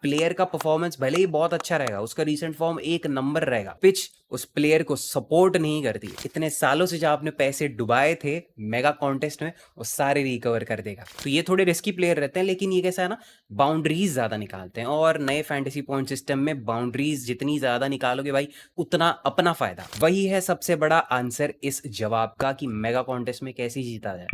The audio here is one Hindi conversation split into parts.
प्लेयर का परफॉर्मेंस भले ही बहुत अच्छा रहेगा, उसका रीसेंट फॉर्म एक नंबर रहेगा, पिच उस प्लेयर को सपोर्ट नहीं करती। इतने सालों से जो आपने पैसे डुबाए थे मेगा कॉन्टेस्ट में, वो सारे रिकवर कर देगा। तो ये थोड़े रिस्की प्लेयर रहते हैं, लेकिन ये कैसा है ना, बाउंड्रीज ज्यादा निकालते हैं। और नए फैंटेसी पॉइंट सिस्टम में बाउंड्रीज जितनी ज्यादा निकालोगे भाई, उतना अपना फायदा। वही है सबसे बड़ा आंसर इस जवाब का कि मेगा कॉन्टेस्ट में कैसे जीता जाए।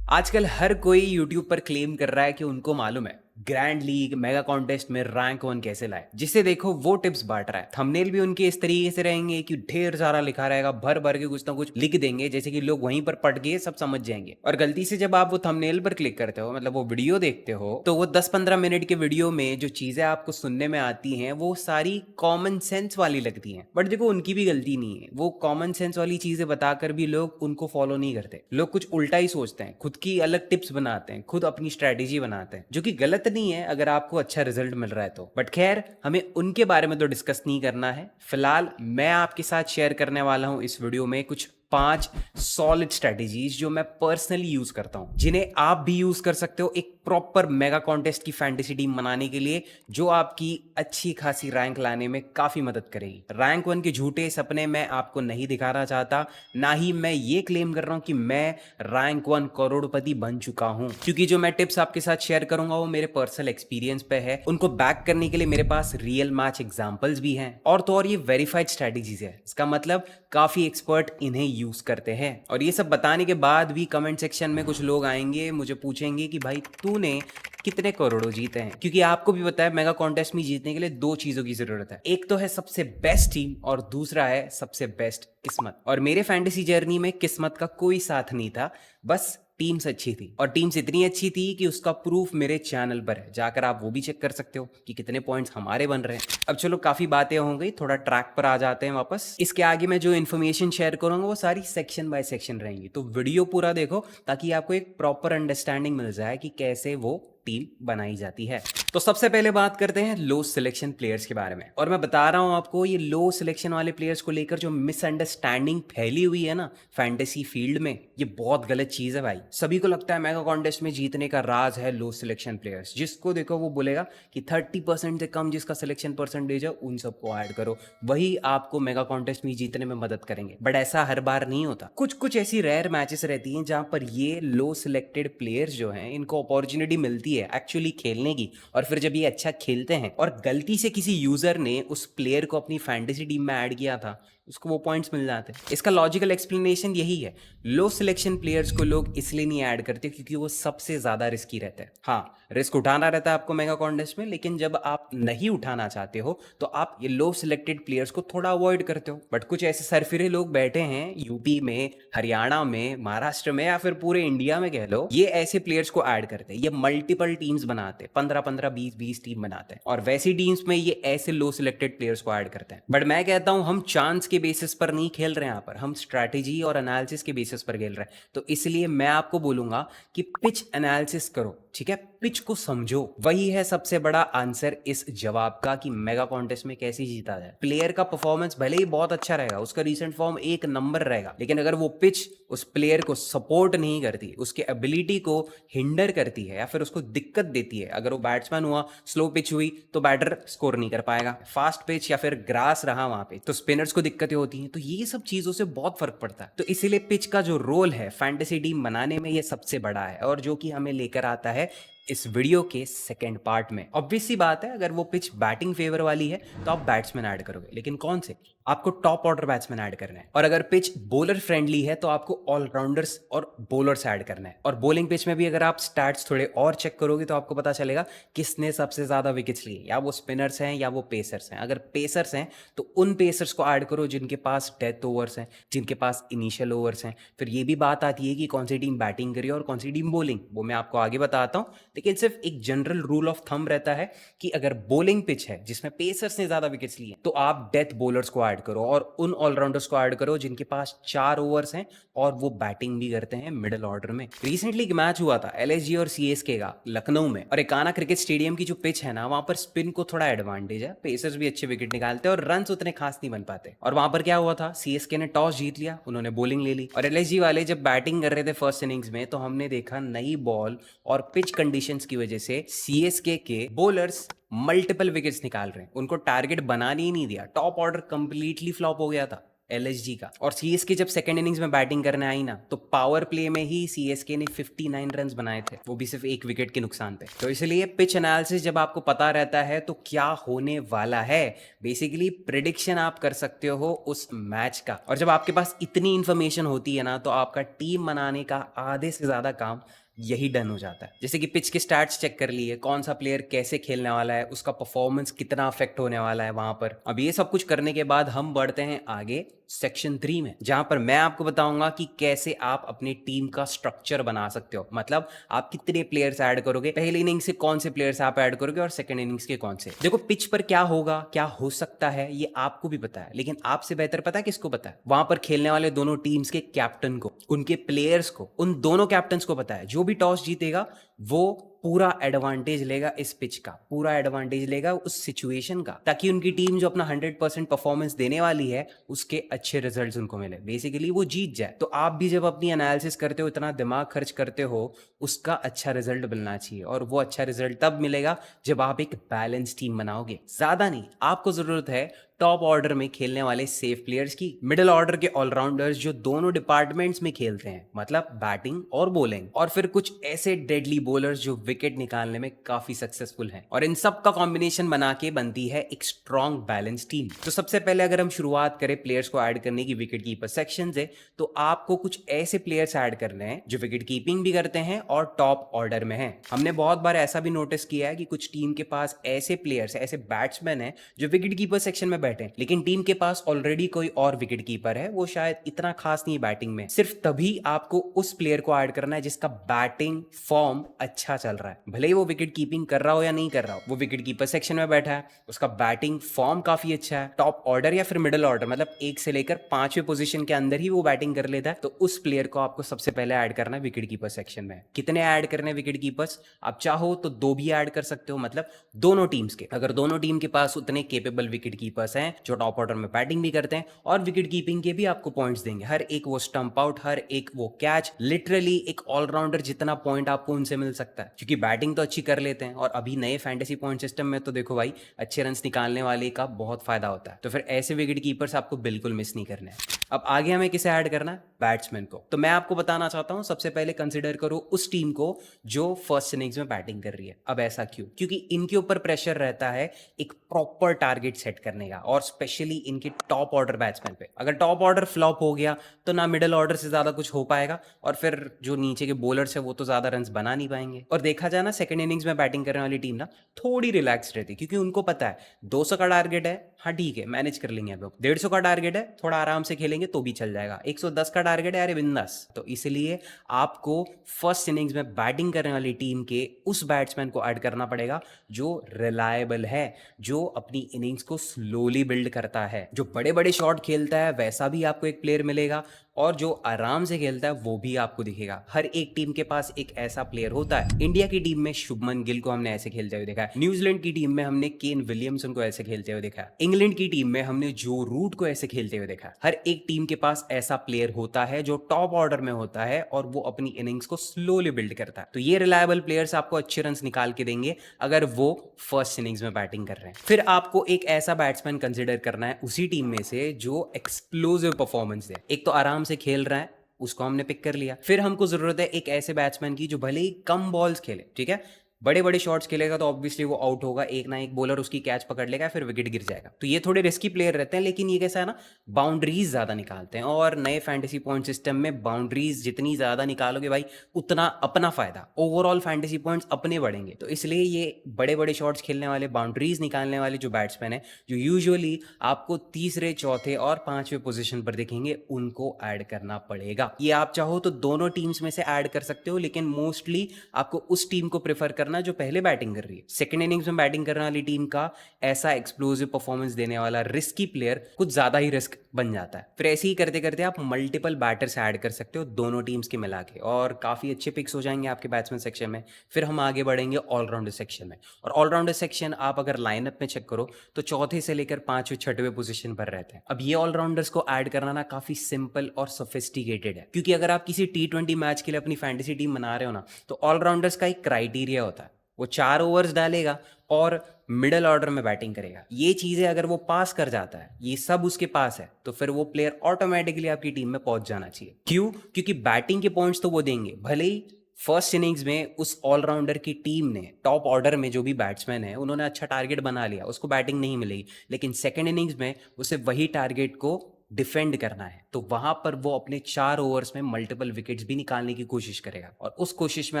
आजकल हर कोई यूट्यूब पर क्लेम कर रहा है कि उनको मालूम है ग्रैंड लीग मेगा कॉन्टेस्ट में रैंक 1 कैसे लाए। जिसे देखो वो टिप्स बांट रहा है। थंबनेल भी उनके इस तरीके से रहेंगे कि ढेर सारा लिखा रहेगा, भर भर के कुछ ना कुछ लिख देंगे, जैसे कि लोग वहीं पर पढ़ के सब समझ जाएंगे। और गलती से जब आप वो थंबनेल पर क्लिक करते हो, मतलब वो वीडियो देखते हो, तो वो 10-15 मिनट के वीडियो में जो चीजें आपको सुनने में आती हैं वो सारी कॉमन सेंस वाली लगती हैं। बट देखो उनकी भी गलती नहीं है, वो कॉमन सेंस वाली चीजें बताकर भी लोग उनको फॉलो नहीं करते। लोग कुछ उल्टा ही सोचते हैं, खुद की अलग टिप्स बनाते हैं, खुद अपनी स्ट्रेटेजी बनाते हैं, जो कि गलत नहीं है अगर आपको अच्छा रिजल्ट मिल रहा है तो। बट खैर, हमें उनके बारे में तो डिस्कस नहीं करना है। फिलहाल मैं आपके साथ शेयर करने वाला हूं इस वीडियो में कुछ 5 सॉलिड स्ट्रेटेजीज जो मैं पर्सनली यूज करता हूं, जिन्हें आप भी यूज कर सकते हो एक प्रॉपर मेगा कॉन्टेस्ट की फैंटेसी टीम बनाने के लिए, जो आपकी अच्छी खासी रैंक लाने में काफी मदद करेगी। रैंक 1 के झूठे सपने मैं आपको नहीं दिखाना चाहता, ना ही मैं ये क्लेम कर रहा हूं कि मैं रैंक 1 करोड़पति बन चुका हूं, क्योंकि जो मैं टिप्स आपके साथ शेयर करूंगा वो मेरे पर्सनल एक्सपीरियंस पे है। उनको बैक करने के लिए मेरे पास रियल मैच एग्जांपल्स भी हैं, और तो और ये वेरीफाइड स्ट्रेटेजीज है। इसका मतलब काफी एक्सपर्ट इन्हें यूज करते हैं। और ये सब बताने के बाद भी कमेंट सेक्शन में कुछ लोग आएंगे, मुझे पूछेंगे कि भाई तूने कितने करोड़ों जीते हैं। क्योंकि आपको भी पता है मेगा कॉन्टेस्ट में जीतने के लिए 2 चीजों की जरूरत है, एक तो है सबसे बेस्ट टीम और दूसरा है सबसे बेस्ट किस्मत। और मेरे फैंटेसी जर्नी में किस्मत का कोई साथ नहीं था, बस टीम्स अच्छी थी। और टीम्स इतनी अच्छी थी कि उसका प्रूफ मेरे चैनल पर है, जाकर आप वो भी चेक कर सकते हो कि कितने पॉइंट्स हमारे बन रहे हैं। अब चलो काफी बातें हो गई, थोड़ा ट्रैक पर आ जाते हैं वापस। इसके आगे मैं जो इन्फॉर्मेशन शेयर करूंगा वो सारी सेक्शन बाय सेक्शन रहेंगी, तो वीडियो पूरा देखो ताकि आपको एक प्रॉपर अंडरस्टैंडिंग मिल जाए कि कैसे वो टीम बनाई जाती है। तो सबसे पहले बात करते हैं लो सिलेक्शन प्लेयर्स के बारे में। और मैं बता रहा हूं आपको, ये लो सिलेक्शन वाले प्लेयर्स को लेकर जो मिसअंडरस्टैंडिंग फैली हुई है ना फैंटेसी फील्ड में, ये बहुत गलत चीज है भाई। सभी को लगता है मेगा कॉन्टेस्ट में जीतने का राज है लो सिलेक्शन प्लेयर्स। जिसको देखो वो बोलेगा कि 30% से कम जिसका सिलेक्शन परसेंटेज है उन सबको ऐड करो, वही आपको मेगा कॉन्टेस्ट में जीतने में मदद करेंगे। बट ऐसा हर बार नहीं होता। कुछ कुछ ऐसी रेयर मैचेस रहती हैं जहां पर ये लो सिलेक्टेड प्लेयर्स जो हैं, इनको अपॉर्चुनिटी मिलती है एक्चुअली खेलने की। और फिर जब ये अच्छा खेलते हैं और गलती से किसी यूजर ने उस प्लेयर को अपनी फैंटेसी टीम में ऐड किया था, उसको वो पॉइंट्स मिल जाते हैं। इसका लॉजिकल एक्सप्लेनेशन यही है, लो सिलेक्शन प्लेयर्स को लोग इसलिए नहीं ऐड करते क्योंकि वो सबसे ज्यादा रिस्की रहते हैं। हाँ, रिस्क उठाना रहता है आपको मेगा कॉन्टेस्ट में, लेकिन जब आप नहीं उठाना चाहते हो तो आप ये लो सिलेक्टेड प्लेयर्स को थोड़ा अवॉइड करते हो। बट कुछ ऐसे सरफिरे लोग बैठे हैं यूपी में, हरियाणा में, महाराष्ट्र में, या फिर पूरे इंडिया में कह लो, ये ऐसे प्लेयर्स को ऐड करते हैं। ये मल्टीपल टीम्स बनाते हैं, 15-15, 20-20 टीम बनाते हैं, और वैसी टीम्स में ये ऐसे लो सिलेक्टेड प्लेयर्स को ऐड करते हैं। बट मैं कहता हूं हम चांस के बेसिस पर नहीं खेल रहे हैं, यहाँ पर हम स्ट्रैटेजी और एनालिसिस के बेसिस पर खेल रहे हैं। तो इसलिए मैं आपको बोलूंगा कि पिच एनालिसिस करो, ठीक है, पिच को समझो। वही है सबसे बड़ा आंसर इस जवाब का कि मेगा कॉन्टेस्ट में कैसे जीता जाए। प्लेयर का परफॉर्मेंस भले ही बहुत अच्छा रहेगा, उसका रीसेंट फॉर्म एक नंबर रहेगा, लेकिन अगर वो पिच उस प्लेयर को सपोर्ट नहीं करती, उसके एबिलिटी को हिंडर करती है या फिर उसको दिक्कत देती है, अगर वो बैट्समैन हुआ, स्लो पिच हुई तो बैटर स्कोर नहीं कर पाएगा, फास्ट पिच या फिर ग्रास रहा वहां पे तो स्पिनर्स को दिक्कतें होती हैं। तो ये सब चीजों से बहुत फर्क पड़ता है। तो इसीलिए पिच का जो रोल है फैंटेसी टीम बनाने में ये सबसे बड़ा है, और जो कि हमें लेकर आता है इस वीडियो के सेकंड पार्ट में। ऑब्वियस सी बात है, अगर वो पिच बैटिंग फेवर वाली है तो आप बैट्समैन ऐड करोगे, लेकिन कौन से? आपको टॉप ऑर्डर बैट्समैन ऐड करना है। और अगर पिच बॉलर फ्रेंडली है तो आपको ऑलराउंडर्स और बॉलर्स ऐड करना है। और बॉलिंग पिच में भी अगर आप स्टैट्स थोड़े और चेक करोगे तो आपको पता चलेगा किसने सबसे ज्यादा विकेट्स लिए, या वो स्पिनर्स हैं या वो पेसर्स हैं। अगर पेसर्स हैं तो उन पेसर्स को ऐड करो जिनके पास डेथ ओवर्स हैं, जिनके पास इनिशियल ओवर्स हैं। फिर ये भी बात आती है कि कौन सी टीम बैटिंग करी और कौन सी टीम बॉलिंग, वो मैं आपको आगे बताता हूं। लेकिन सिर्फ एक जनरल रूल ऑफ थंब रहता है कि अगर बॉलिंग पिच है जिसमें पेसर्स ने ज्यादा विकेट्स लिए तो आप डेथ बॉलर्स को ऐड करो, और उन ऑलराउंडर्स को ऐड करो जिनके पास 4 ओवर्स हैं और वो बैटिंग भी करते हैं मिडिल ऑर्डर में। रिसेंटली एक मैच हुआ था एलएसजी और सीएसके का लखनऊ में, और एकाना क्रिकेट स्टेडियम की जो पिच है ना, वहां पर स्पिन को थोड़ा एडवांटेज है, पेसर्स भी अच्छे विकेट निकालते हैं और रन उतने खास नहीं बन पाते। और वहां पर क्या हुआ था, सीएसके ने टॉस जीत लिया, उन्होंने बॉलिंग ले ली, और एलएसजी वाले जब बैटिंग कर रहे थे फर्स्ट इनिंग्स में तो हमने देखा नई बॉल और पिच कंडीशन कंडीशंस की वजह से सीएसके के बॉलर्स मल्टीपल विकेट्स निकाल रहे हैं, उनको टारगेट बनाने ही नहीं दिया। टॉप ऑर्डर कंप्लीटली फ्लॉप हो गया था एलएसजी का। और सीएसके जब सेकंड इनिंग्स में बैटिंग करने आई ना, तो पावर प्ले में ही सीएसके ने 59 रन्स बनाए थे, वो भी सिर्फ एक विकेट के नुकसान पे। तो इसलिए पिच एनालिसिस जब आपको पता रहता है तो क्या होने वाला है, बेसिकली प्रिडिक्शन आप कर सकते हो उस मैच का। और जब आपके पास इतनी इंफॉर्मेशन होती है ना, तो आपका टीम बनाने का आधे से ज्यादा काम यही डन हो जाता है। जैसे कि पिच के स्टैट्स चेक कर लिए, कौन सा प्लेयर कैसे खेलने वाला है, उसका परफॉर्मेंस कितना अफेक्ट होने वाला है वहां पर। अब ये सब कुछ करने के बाद हम बढ़ते हैं आगे सेक्शन 3 में, जहां पर मैं आपको बताऊंगा कि कैसे आप अपनी टीम का स्ट्रक्चर बना सकते हो। मतलब आप कितने प्लेयर्स ऐड करोगे, पहली इनिंग्स से कौन से प्लेयर्स आप ऐड करोगे और सेकंड इनिंग्स के कौन से। देखो पिच पर क्या होगा, क्या हो सकता है, ये आपको भी पता है, लेकिन आपसे बेहतर पता है किसको पता है? वहां पर खेलने वाले दोनों टीम्स के कैप्टन को, उनके प्लेयर्स को, उन दोनों कैप्टन्स को पता है। जो भी टॉस जीतेगा वो पूरा एडवांटेज लेगा इस पिच का, पूरा एडवांटेज लेगा उस सिचुएशन का, ताकि उनकी टीम जो अपना 100% परफॉर्मेंस देने वाली है उसके अच्छे रिजल्ट्स उनको मिले, बेसिकली वो जीत जाए। तो आप भी जब अपनी एनालिसिस करते हो, इतना दिमाग खर्च करते हो, उसका अच्छा रिजल्ट मिलना चाहिए। और वो अच्छा रिजल्ट तब मिलेगा जब आप एक बैलेंस टीम बनाओगे। ज्यादा नहीं, आपको जरूरत है टॉप ऑर्डर में खेलने वाले सेफ प्लेयर्स की, मिडिल ऑर्डर के ऑलराउंडर्स जो दोनों डिपार्टमेंट्स में खेलते हैं, मतलब बैटिंग और बॉलिंग, और फिर कुछ ऐसे डेडली बॉलर्स जो विकेट निकालने में काफी सक्सेसफुल हैं। और इन सब का कॉम्बिनेशन बना के बनती है एक स्ट्रॉन्ग बैलेंस टीम। तो सबसे पहले अगर हम शुरुआत करें प्लेयर्स को ऐड करने की विकेट कीपर सेक्शन से, तो आपको कुछ ऐसे प्लेयर्स ऐड करने हैं जो विकेट कीपिंग भी करते हैं और टॉप ऑर्डर में हैं। हमने बहुत बार ऐसा भी नोटिस किया है कि कुछ टीम के पास ऐसे प्लेयर्स, ऐसे बैट्समैन हैं जो विकेट कीपर सेक्शन में बैठे, लेकिन टीम के पास ऑलरेडी कोई और विकेट कीपर है, वो शायद इतना खास नहीं बैटिंग में। सिर्फ तभी आपको उस प्लेयर को ऐड करना है जिसका बैटिंग फॉर्म अच्छा चल रहा है, भले ही वो विकेट कीपिंग कर रहा हो या नहीं कर रहा हो। वो विकेट कीपर सेक्शन में बैठा है, उसका बैटिंग फॉर्म काफी अच्छा है, टॉप ऑर्डर या फिर मिडिल ऑर्डर, मतलब 1 से लेकर 5वें पोजीशन के अंदर ही वो बैटिंग कर लेता है। तो उस प्लेयर को आपको सबसे पहले ऐड करना है विकेट कीपर सेक्शन में। कितने ऐड करने विकेट कीपर्स? आप चाहो तो 2 भी ऐड कर सकते हो, मतलब दोनों टीम्स के। अगर दोनों टीम के पास उतने केपेबल विकेट कीपर्स हैं जो टॉप ऑर्डर में बैटिंग भी करते हैं और विकेट कीपिंग के भी आपको पॉइंट्स देंगे, हर एक वो स्टंप आउट, हर एक वो कैच, लिटरली एक ऑलराउंडर जितना पॉइंट आपको उनसे मिल सकता है, क्योंकि बैटिंग तो अच्छी कर लेते हैं। और अभी नए फैंटेसी पॉइंट सिस्टम में तो देखो भाई, अच्छे रन्स निकालने वाले का बहुत फायदा होता है। तो फिर ऐसे विकेट कीपर्स आपको बिल्कुल मिस नहीं करने हैं। अब आगे हमें किसे ऐड करना है? बैट्समैन को। तो मैं आपको बताना चाहता हूं, सबसे पहले कंसिडर करो उस टीम को जो फर्स्ट इनिंग्स में बैटिंग कर रही है। अब ऐसा क्यों? क्योंकि इनके ऊपर प्रेशर रहता है एक प्रॉपर टारगेट सेट करने का, और स्पेशली इनके टॉप ऑर्डर बैट्समैन पे। अगर टॉप ऑर्डर फ्लॉप हो गया तो ना मिडिल ऑर्डर से ज्यादा कुछ हो पाएगा, और फिर जो नीचे के बॉलर्स है वो तो ज्यादा रन्स बना नहीं पाएंगे। और देखा जाए ना, सेकंड इनिंग्स में बैटिंग करने वाली टीम ना थोड़ी रिलैक्स रहती है, क्योंकि उनको पता है 200 का टारगेट है, हाँ ठीक है मैनेज कर लेंगे हम लोग। 150 का टारगेट है, थोड़ा आराम से खेलेंगे तो भी चल जाएगा। 110 का टारगेट है, अरे बिंदास। तो इसलिए आपको फर्स्ट इनिंग्स में बैटिंग करने वाली टीम के उस बैट्समैन को ऐड करना पड़ेगा जो रिलायबल है, जो अपनी इनिंग्स को स्लोली बिल्ड करता है, जो बड़े बड़े शॉट खेलता है वैसा भी आपको एक प्लेयर मिलेगा, और जो आराम से खेलता है वो भी आपको दिखेगा। हर एक टीम के पास एक ऐसा प्लेयर होता है। इंडिया की टीम में शुभमन गिल को हमने ऐसे खेलते हुए देखा है, न्यूजीलैंड की टीम में हमने केन विलियमसन को ऐसे खेलते हुए देखा है, इंग्लैंड की टीम में हमने जो रूट को ऐसे खेलते हुए देखा है। हर एक टीम के पास ऐसा प्लेयर होता है जो टॉप ऑर्डर में होता है और वो अपनी इनिंग्स को स्लोली बिल्ड करता है। तो ये रिलायबल प्लेयर्स आपको अच्छे रन्स निकाल के देंगे अगर वो फर्स्ट इनिंग्स में बैटिंग कर रहे हैं। फिर आपको एक ऐसा बैट्समैन कंसिडर करना है उसी टीम में से जो एक्सप्लोसिव परफॉर्मेंस दे। एक तो आराम से खेल रहा है, उसको हमने पिक कर लिया। फिर हमको जरूरत है एक ऐसे बैट्समैन की जो भले ही कम बॉल्स खेले, ठीक है, बड़े बड़े शॉट्स खेलेगा तो ऑब्वियसली वो आउट होगा, एक ना एक बॉलर उसकी कैच पकड़ लेगा, फिर विकेट गिर जाएगा। तो ये थोड़े रिस्की प्लेयर रहते हैं, लेकिन ये कैसा है ना, बाउंड्रीज ज्यादा निकालते हैं। और नए फैंटेसी पॉइंट सिस्टम में बाउंड्रीज जितनी ज्यादा निकालोगे भाई, उतना अपना फायदा, ओवरऑल फैंटेसी पॉइंट्स अपने बढ़ेंगे। तो इसलिए ये बड़े बड़े शॉट्स खेलने वाले, बाउंड्रीज निकालने वाले जो बैट्समैन है, जो यूजुअली आपको तीसरे, चौथे और 5वें पोजीशन पर दिखेंगे, उनको ऐड करना पड़ेगा। ये आप चाहो तो दोनों टीम्स में से ऐड कर सकते हो, लेकिन मोस्टली आपको उस टीम को प्रेफर करना करना जो पहले बैटिंग कर रही है। सेकंड इनिंग्स में बैटिंग करने वाली टीम का ऐसा एक्सप्लोसिव परफॉर्मेंस देने वाला रिस्की प्लेयर कुछ ज्यादा ही रिस्क बन जाता है। फिर ऐसे ही करते करते आप मल्टीपल बैटर्स ऐड कर सकते हो दोनों टीम्स के मिला के, और काफी अच्छे पिक्स हो जाएंगे आपके बैट्समैन सेक्शन में। फिर हम आगे बढ़ेंगे ऑलराउंडर सेक्शन में, और ऑलराउंडर सेक्शन आप अगर लाइनअप में चेक करो तो चौथे से लेकर पांचवें छठवें पोजीशन पर रहते हैं। अब ये ऑलराउंडर्स को ऐड करना ना काफी सिंपल और सोफिस्टिकेटेड है, क्योंकि अगर आप किसी T20 मैच के लिए अपनी फैंटेसी टीम बना रहे हो ना, तो ऑलराउंडर्स का एक क्राइटेरिया होता है, वो 4 ओवर्स डालेगा और मिडल ऑर्डर में बैटिंग करेगा। ये चीजें अगर वो पास कर जाता है, ये सब उसके पास है, तो फिर वो प्लेयर ऑटोमेटिकली आपकी टीम में पहुंच जाना चाहिए। क्यों? क्योंकि बैटिंग के पॉइंट्स तो वो देंगे, भले ही फर्स्ट इनिंग्स में उस ऑलराउंडर की टीम ने टॉप ऑर्डर में जो भी बैट्समैन है उन्होंने अच्छा टारगेट बना लिया, उसको बैटिंग नहीं मिलेगी, लेकिन सेकेंड इनिंग्स में उसे वही टारगेट को डिफेंड करना है, तो वहां पर वो अपने 4 ओवर्स में मल्टीपल विकेट्स भी निकालने की कोशिश करेगा, और उस कोशिश में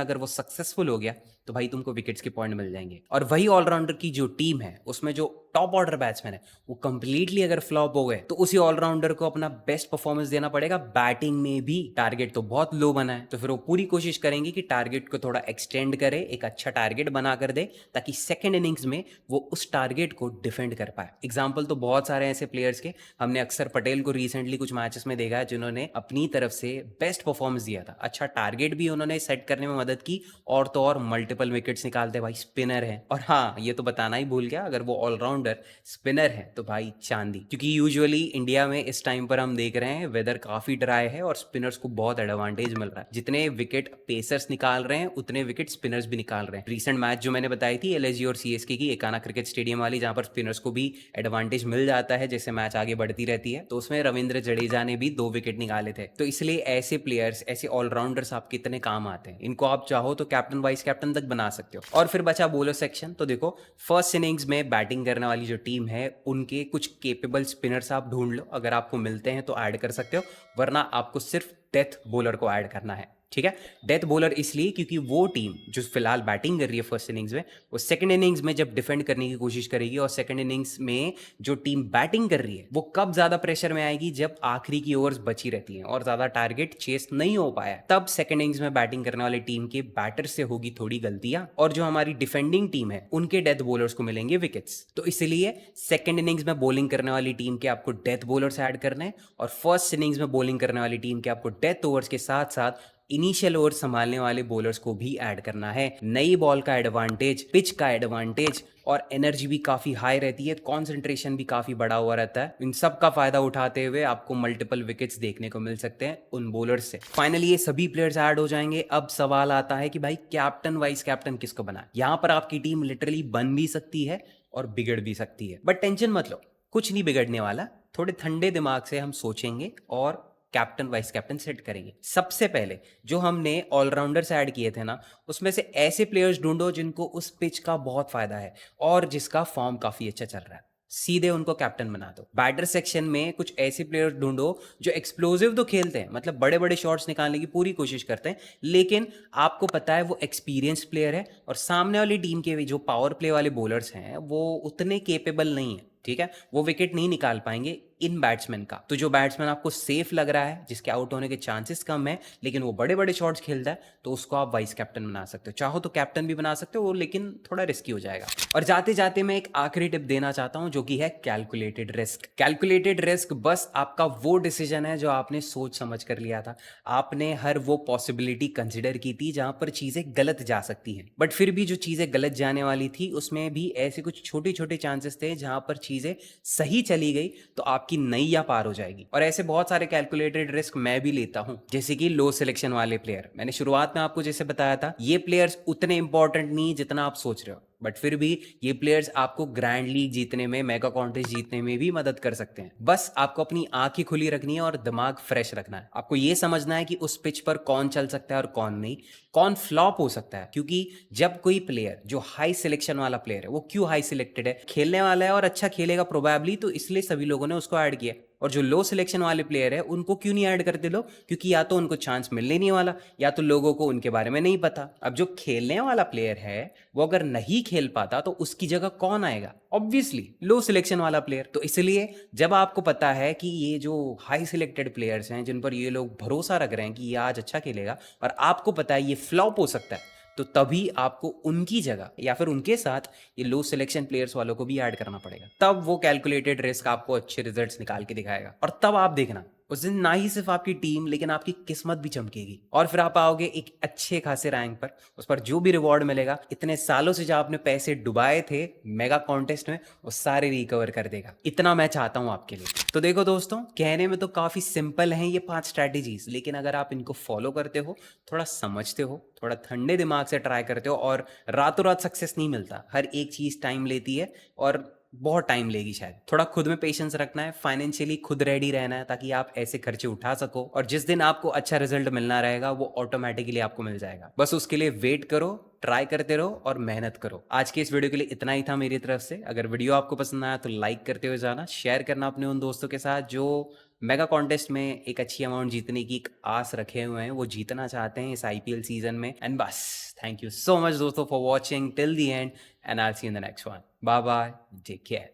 अगर वो सक्सेसफुल हो गया तो भाई तुमको विकेट्स के पॉइंट मिल जाएंगे। और वही ऑलराउंडर की जो टीम है उसमें जो टॉप ऑर्डर बैट्समैन है वो कंप्लीटली अगर फ्लॉप हो गए तो उसी ऑलराउंडर को अपना बेस्ट परफॉर्मेंस देना पड़ेगा। बैटिंग में भी टारगेट तो बहुत लो बना है, तो फिर वो पूरी कोशिश करेंगे कि टारगेट को थोड़ा एक्सटेंड करे, एक अच्छा टारगेट बना कर दे, ताकि सेकेंड इनिंग्स में वो उस टारगेट को डिफेंड कर पाए। एग्जाम्पल तो बहुत सारे ऐसे प्लेयर्स के, हमने अक्षर पटेल को रिसेंटली कुछ मैचेस में देखा है जिन्होंने अपनी तरफ से बेस्ट परफॉर्मेंस दिया था, अच्छा टारगेट भी उन्होंने सेट करने में मदद की, और तो और मल्टीपल विकेट्स निकालते भाई स्पिनर है। और हाँ, ये तो बताना ही भूल गया, अगर वो ऑलराउंडर स्पिनर है तो भाई चांदी, क्योंकि यूजुअली इंडिया में इस टाइम पर हम देख रहे हैं वेदर काफी ड्राई है और स्पिनर्स को बहुत एडवांटेज मिल रहा है। जितने विकेट पेसर्स निकाल रहे हैं उतने विकेट स्पिनर्स भी निकाल रहे हैं। रिसेंट मैच जो मैंने बताई थी LSG और CSK की, एकाना क्रिकेट स्टेडियम वाली, जहां पर स्पिनर्स को भी एडवांटेज मिल जाता है जैसे मैच आगे बढ़ती रहती है, तो उसमें रविंद्र जडेजा ने भी 2 विकेट निकाले थे। तो इसलिए ऐसे प्लेयर्स, ऐसे ऑलराउंडर्स आपके इतने काम आते हैं, इनको आप चाहो तो कैप्टन वाइस कैप्टन तक बना सकते हो। और फिर बचा बॉलर सेक्शन, तो देखो फर्स्ट इनिंग्स में बैटिंग करने वाली जो टीम है उनके कुछ केपेबल स्पिनर्स आप ढूंढ लो, अगर आपको मिलते हैं तो ऐड कर सकते हो, वरना आपको सिर्फ डेथ बॉलर को ऐड करना है। ठीक है, डेथ बॉलर इसलिए क्योंकि वो टीम जो फिलहाल बैटिंग कर रही है फर्स्ट इनिंग्स में, वो सेकंड इनिंग्स में जब डिफेंड करने की कोशिश करेगी, और सेकंड इनिंग्स में जो टीम बैटिंग कर रही है वो कब ज्यादा प्रेशर में आएगी, जब आखिरी की ओवर्स बची रहती हैं और ज्यादा टारगेट चेस नहीं हो पाया, तब सेकंड इनिंग्स में बैटिंग करने वाली टीम के बैटर से होगी थोड़ी गलतियां, और जो हमारी डिफेंडिंग टीम है उनके डेथ बॉलर्स को मिलेंगे विकेट्स। तो इसलिए सेकंड इनिंग्स में बॉलिंग करने वाली टीम के आपको डेथ बॉलर्स ऐड करने हैं, और फर्स्ट इनिंग्स में बॉलिंग करने वाली टीम के आपको डेथ ओवर्स के साथ साथ इनिशियल ओवर संभालने वाले बॉलर्स को भी ऐड करना है। नई बॉल का एडवांटेज, पिच का एडवांटेज, और एनर्जी भी काफी हाई रहती है, कॉन्सेंट्रेशन भी काफी बड़ा हुआ रहता है। इन सब का फायदा उठाते हुए आपको मल्टीपल विकेट्स देखने को मिल सकते हैं उन बॉलर्स से। फाइनली ये सभी प्लेयर्स ऐड हो जाएंगे। अब सवाल आता है कि भाई कैप्टन वाइस कैप्टन किसको बनाए। यहां पर आपकी टीम लिटरली बन भी सकती है और बिगड़ भी सकती है, बट टेंशन मत लो, कुछ नहीं बिगड़ने वाला। थोड़े ठंडे दिमाग से हम सोचेंगे और कैप्टन वाइस कैप्टन सेट करेंगे। सबसे पहले जो हमने ऑलराउंडर्स ऐड किए थे ना, उसमें से ऐसे प्लेयर्स ढूंढो जिनको उस पिच का बहुत फायदा है और जिसका फॉर्म काफी अच्छा चल रहा है, सीधे उनको कैप्टन बना दो। बैटर सेक्शन में कुछ ऐसे प्लेयर्स ढूंढो जो एक्सप्लोसिव तो खेलते हैं, मतलब बड़े बड़े शॉट्स निकालने की पूरी कोशिश करते हैं, लेकिन आपको पता है वो एक्सपीरियंस्ड प्लेयर है, और सामने वाली टीम के जो पावर प्ले वाले बॉलर्स हैं वो उतने केपेबल नहीं है। ठीक है, वो विकेट नहीं निकाल पाएंगे इन बैट्समैन का। तो जो बैट्समैन आपको सेफ लग रहा है, जिसके आउट होने के चांसेस कम है, लेकिन वो बड़े बड़े शॉट्स खेलता है, तो उसको आप वाइस कैप्टन बना सकते हो। चाहो तो कैप्टन भी बना सकते हो, लेकिन थोड़ा रिस्की हो जाएगा। और जाते जाते मैं एक आखिरी टिप देना चाहता हूं, जो कि है कैलकुलेटेड रिस्क। कैलकुलेटेड रिस्क बस आपका वो डिसीजन है जो आपने सोच समझ कर लिया था। आपने हर वो पॉसिबिलिटी कंसिडर की थी जहां पर चीजें गलत जा सकती हैं, बट फिर भी जो चीजें गलत जाने वाली थी उसमें भी ऐसे कुछ छोटे छोटे चांसेस थे जहां पर चीजें सही चली गई तो आपकी नैया पार हो जाएगी। और ऐसे बहुत सारे कैलकुलेटेड रिस्क मैं भी लेता हूं, जैसे कि लो सिलेक्शन वाले प्लेयर। मैंने शुरुआत में आपको जैसे बताया था, ये प्लेयर्स उतने इंपॉर्टेंट नहीं जितना आप सोच रहे हो, बट फिर भी ये प्लेयर्स आपको ग्रैंड लीग जीतने में, मेगा कॉन्टेस्ट जीतने में भी मदद कर सकते हैं। बस आपको अपनी आंखें खुली रखनी है और दिमाग फ्रेश रखना है। आपको ये समझना है कि उस पिच पर कौन चल सकता है और कौन नहीं, कौन फ्लॉप हो सकता है। क्योंकि जब कोई प्लेयर जो हाई सिलेक्शन वाला प्लेयर है, वो क्यों हाई सिलेक्टेड है, खेलने वाला है और अच्छा खेलेगा प्रोबेबली, तो इसलिए सभी लोगों ने उसको ऐड किया। और जो लो सिलेक्शन वाले प्लेयर है उनको क्यों नहीं ऐड करते लोग, क्योंकि या तो उनको चांस मिलने नहीं वाला, या तो लोगों को उनके बारे में नहीं पता। अब जो खेलने वाला प्लेयर है वो अगर नहीं खेल पाता तो उसकी जगह कौन आएगा? ऑब्वियसली लो सिलेक्शन वाला प्लेयर। तो इसलिए जब आपको पता है कि ये जो हाई सिलेक्टेड प्लेयर्स हैं, जिन पर ये लोग भरोसा रख रहे हैं कि ये आज अच्छा खेलेगा, और आपको पता है ये फ्लॉप हो सकता है, तो तभी आपको उनकी जगह या फिर उनके साथ ये लो सिलेक्शन प्लेयर्स वालों को भी ऐड करना पड़ेगा, तब वो कैलकुलेटेड रिस्क आपको अच्छे रिजल्ट्स निकाल के दिखाएगा। और तब आप देखना उस दिन ना ही सिर्फ आपकी टीम लेकिन आपकी किस्मत भी चमकेगी और फिर आप आओगे एक अच्छे खासे रैंक पर। उस पर जो भी रिवॉर्ड मिलेगा, इतने सालों से जो आपने पैसे डुबाए थे मेगा कॉन्टेस्ट में, वो सारे रिकवर कर देगा। इतना मैं चाहता हूं आपके लिए। तो देखो दोस्तों, कहने में तो काफी सिंपल हैं ये 5 स्ट्रैटेजीज, लेकिन अगर आप इनको फॉलो करते हो, थोड़ा समझते हो, थोड़ा ठंडे दिमाग से ट्राई करते हो, और रातों रात सक्सेस नहीं मिलता, हर एक चीज टाइम लेती है और बहुत टाइम लेगी शायद। थोड़ा खुद में पेशेंस रखना है, फाइनेंशियली खुद रेडी रहना है ताकि आप ऐसे खर्चे उठा सको, और जिस दिन आपको अच्छा रिजल्ट मिलना रहेगा वो ऑटोमेटिकली आपको मिल जाएगा। बस उसके लिए वेट करो, ट्राई करते रहो और मेहनत करो। आज के इस वीडियो के लिए इतना ही था मेरी तरफ से। अगर वीडियो आपको पसंद आया तो लाइक करते हुए जाना, शेयर करना अपने उन दोस्तों के साथ जो मेगा कॉन्टेस्ट में एक अच्छी अमाउंट जीतने की एक आस रखे हुए हैं, वो जीतना चाहते हैं इस IPL सीजन में। एंड बस, थैंक यू सो मच दोस्तों for watching till the end, and I will see you in the next one. Bye bye, take care.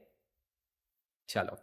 चलो।